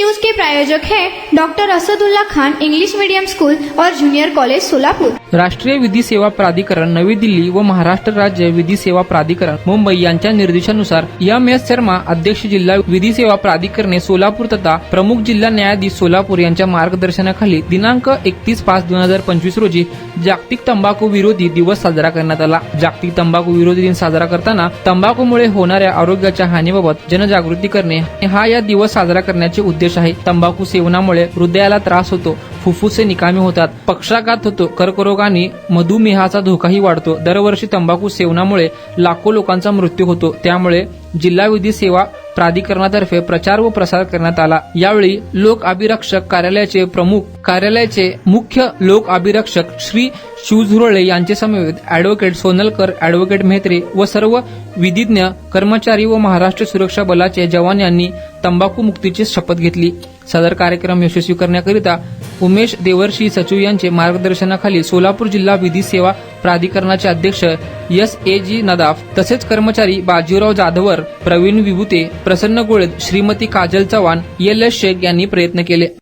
News के प्रायोजक हैं doctor Asadullah Khan English medium school और जूनियर कॉलेज सोलापुर। राष्ट्रीय विधी सेवा प्राधिकरण नवी दिल्ली व महाराष्ट्र राज्य विधी सेवा प्राधिकरण मुंबई यांच्या निर्देशानुसार एम.एस. शर्मा अध्यक्ष जिल्हा विधी सेवा प्राधिकरणे सोलापूर तथा प्रमुख जिल्हा न्यायाधीश सोलापूर यांच्या मार्गदर्शनाखाली दिनांक 31/5/2025 रोजी जागतिक तंबाखू विरोधी दिवस साजरा करण्यात आला। जागतिक तंबाखू विरोधी दिन साजरा करताना तंबाखूमुळे होणाऱ्या आरोग्याच्या हानीबाबत जनजागृती करणे हा या दिवस साजरा करण्याचे उद्देश आहे। तंबाखू सेवनामुळे हृदयाला त्रास होतो, फुफ्फुसे निकामी होतात, पक्षाघात होतो, कर्करोग आणि मधुमेहाचा धोकाही वाढतो। दरवर्षी तंबाखू सेवनामुळे लाखो लोकांचा मृत्यू होतो। त्यामुळे जिल्हा विधी सेवा प्राधिकरणातर्फे प्रचार व प्रसार करण्यात आला। यावेळी लोक अभिरक्षक कार्यालयाचे मुख्य लोक अभिरक्षक श्री शिवझुरळे यांचे समवेत ॲडव्होकेट सोनलकर, ॲडव्होकेट म्हेत्रे व सर्व विधिज्ञ कर्मचारी व महाराष्ट्र सुरक्षा बलाचे जवान यांनी तंबाखू मुक्तीची शपथ घेतली। सदर कार्यक्रम यशस्वी करण्याकरिता उमेश देवर्षी सचिव यांचे मार्गदर्शनाखाली सोलापूर जिल्हा विधी सेवा प्राधिकरणाचे अध्यक्ष S.A.G. नदाफ तसेच कर्मचारी बाजीराव जाधवर, प्रवीण विभूते, प्रसन्न गोळद, श्रीमती काजल चव्हाण, L.S. शेख यांनी प्रयत्न केले।